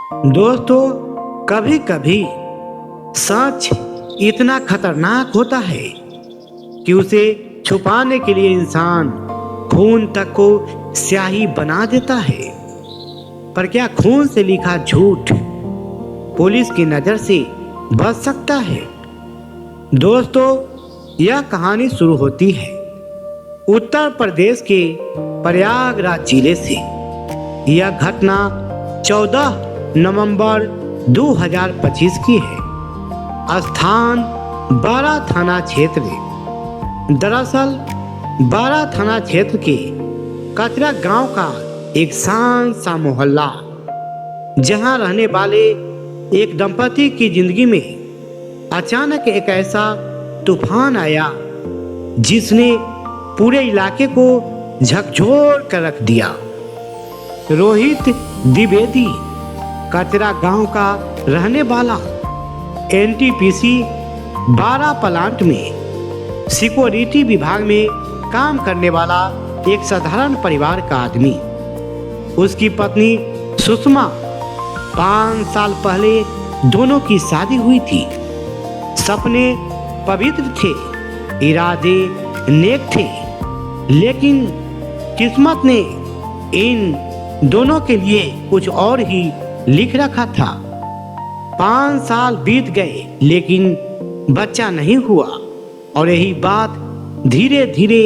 दोस्तों, कभी कभी सच इतना खतरनाक होता है कि उसे छुपाने के लिए इंसान खून तक को स्याही बना देता है। पर क्या खून से लिखा झूठ पुलिस की नजर से बच सकता है? दोस्तों, यह कहानी शुरू होती है उत्तर प्रदेश के प्रयागराज जिले से। यह घटना 14 नवंबर 2025 की है। स्थान बारा थाना क्षेत्र। दरअसल बारा थाना क्षेत्र के कचरा गांव का एक शांत सा मोहल्ला, जहां रहने वाले एक दंपति की जिंदगी में अचानक एक ऐसा तूफान आया जिसने पूरे इलाके को झकझोर कर रख दिया। रोहित द्विवेदी कचरा गांव का रहने वाला एनटीपीसी बारा प्लांट में सिक्योरिटी विभाग में काम करने वाला एक साधारण परिवार का आदमी। उसकी पत्नी सुषमा, 5 साल पहले दोनों की शादी हुई थी। सपने पवित्र थे, इरादे नेक थे, लेकिन किस्मत ने इन दोनों के लिए कुछ और ही लिख रखा था। 5 साल बीत गए लेकिन बच्चा नहीं हुआ, और यही बात धीरे धीरे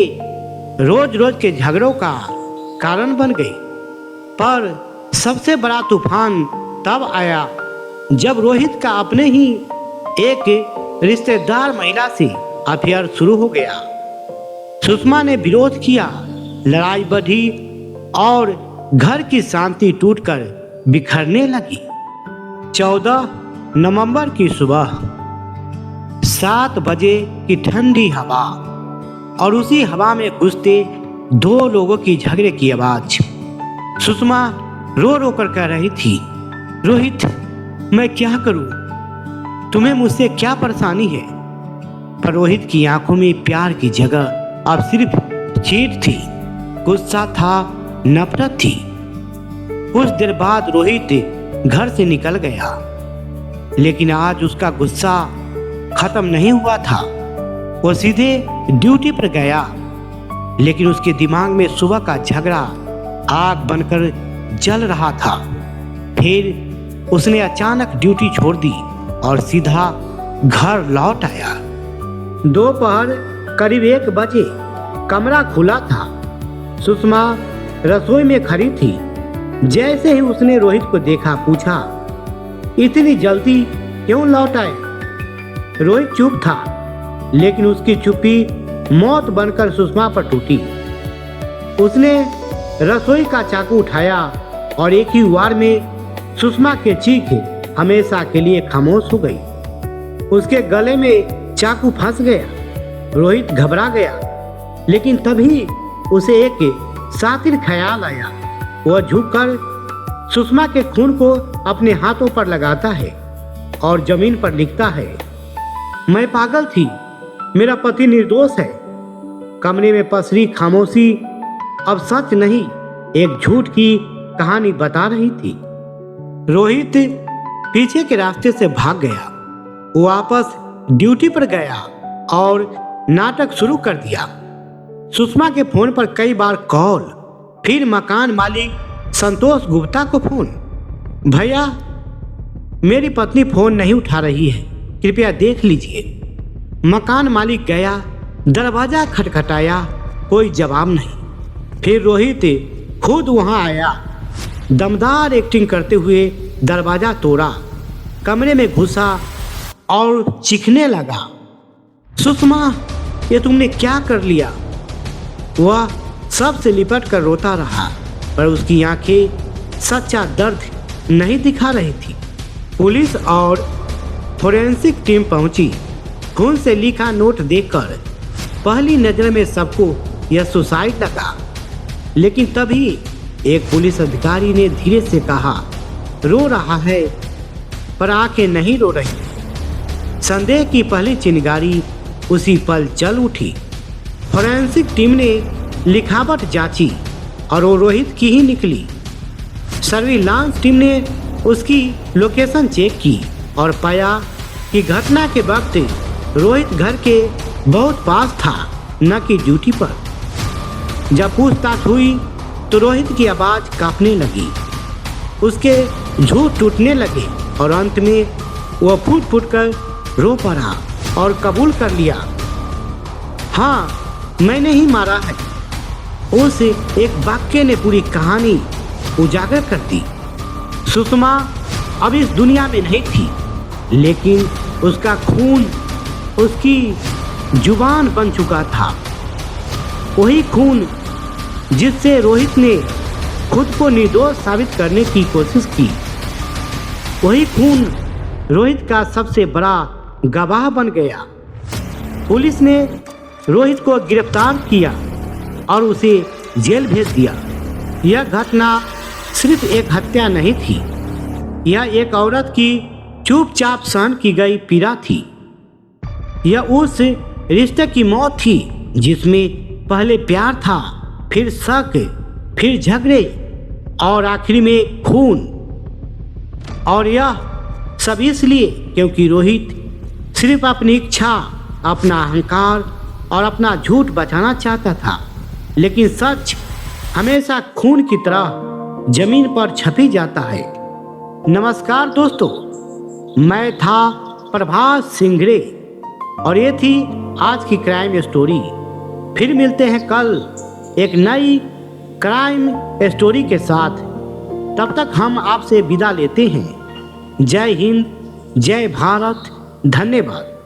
रोज रोज के झगड़ों का कारण बन गई। पर सबसे बड़ा तूफान तब आया जब रोहित का अपने ही एक रिश्तेदार महिला से अफेयर शुरू हो गया। सुषमा ने विरोध किया, लड़ाई बढ़ी और घर की शांति टूटकर बिखरने लगी। 14 नवंबर की सुबह 7 बजे की ठंडी हवा, और उसी हवा में घुसते 2 लोगों की झगड़े की आवाज। सुषमा रो रो कर कह रही थी, रोहित, मैं क्या करूं? तुम्हें मुझसे क्या परेशानी है? पर रोहित की आंखों में प्यार की जगह अब सिर्फ चीट थी, गुस्सा था, नफरत थी। कुछ देर बाद रोहित घर से निकल गया, लेकिन आज उसका गुस्सा खत्म नहीं हुआ था। वो सीधे ड्यूटी पर गया, लेकिन उसके दिमाग में सुबह का झगड़ा आग बनकर जल रहा था। फिर उसने अचानक ड्यूटी छोड़ दी और सीधा घर लौट आया। दोपहर करीब 1 बजे कमरा खुला था। सुषमा रसोई में खड़ी थी। जैसे ही उसने रोहित को देखा, पूछा, इतनी जल्दी क्यों लौट आए? रोहित चुप था, लेकिन उसकी चुप्पी मौत बनकर सुषमा पर टूटी। उसने रसोई का चाकू उठाया और एक ही वार में सुषमा के चीख हमेशा के लिए खामोश हो गई। उसके गले में चाकू फंस गया। रोहित घबरा गया, लेकिन तभी उसे एक सातिर ख्याल आया। वह झुककर सुषमा के खून को अपने हाथों पर लगाता है और जमीन पर लिखता है, मैं पागल थी, मेरा पति निर्दोष है। कमरे में पसरी खामोशी अब सच नहीं, एक झूठ की कहानी बता रही थी। रोहित पीछे के रास्ते से भाग गया। वो वापस ड्यूटी पर गया और नाटक शुरू कर दिया। सुषमा के फोन पर कई बार कॉल, फिर मकान मालिक संतोष गुप्ता को फोन। भैया, मेरी पत्नी फोन नहीं उठा रही है, कृपया देख लीजिए। मकान मालिक गया, दरवाजा खटखटाया, कोई जवाब नहीं। फिर रोहित खुद वहां आया, दमदार एक्टिंग करते हुए दरवाजा तोड़ा, कमरे में घुसा और चीखने लगा, सुषमा, ये तुमने क्या कर लिया? वह सबसे लिपट कर रोता रहा, पर उसकी आंखें सच्चा दर्द नहीं दिखा रही थी। पुलिस और फोरेंसिक टीम पहुंची। खून से लिखा नोट देखकर पहली नजर में सबको यह सुसाइड लगा, लेकिन तभी एक पुलिस अधिकारी ने धीरे से कहा, रो रहा है पर आंखें नहीं रो रही। संदेह की पहली चिंगारी उसी पल जल उठी। फोरेंसिक टीम ने लिखावट जांची और वो रोहित की ही निकली। सर्विलांस टीम ने उसकी लोकेशन चेक की और पाया कि घटना के वक्त रोहित घर के बहुत पास था, न कि ड्यूटी पर। जब पूछताछ हुई तो रोहित की आवाज़ कांपने लगी, उसके झूठ टूटने लगे और अंत में वह फूट फूट कर रो पड़ा और कबूल कर लिया, हाँ मैंने ही मारा है। उस एक वाक्य ने पूरी कहानी उजागर कर दी। सुषमा अब इस दुनिया में नहीं थी, लेकिन उसका खून उसकी जुबान बन चुका था। वही खून जिससे रोहित ने खुद को निर्दोष साबित करने की कोशिश की, वही खून रोहित का सबसे बड़ा गवाह बन गया। पुलिस ने रोहित को गिरफ्तार किया और उसे जेल भेज दिया। यह घटना सिर्फ एक हत्या नहीं थी, यह एक औरत की चुपचाप सहन की गई पीड़ा थी। यह उस रिश्ते की मौत थी जिसमें पहले प्यार था, फिर शक, फिर झगड़े और आखिर में खून। और यह सब इसलिए क्योंकि रोहित सिर्फ अपनी इच्छा, अपना अहंकार और अपना झूठ बचाना चाहता था। लेकिन सच हमेशा खून की तरह जमीन पर छपी जाता है। नमस्कार दोस्तों, मैं था प्रभास सिंघड़े और ये थी आज की क्राइम स्टोरी। फिर मिलते हैं कल एक नई क्राइम स्टोरी के साथ। तब तक हम आपसे विदा लेते हैं। जय हिंद, जय भारत, धन्यवाद।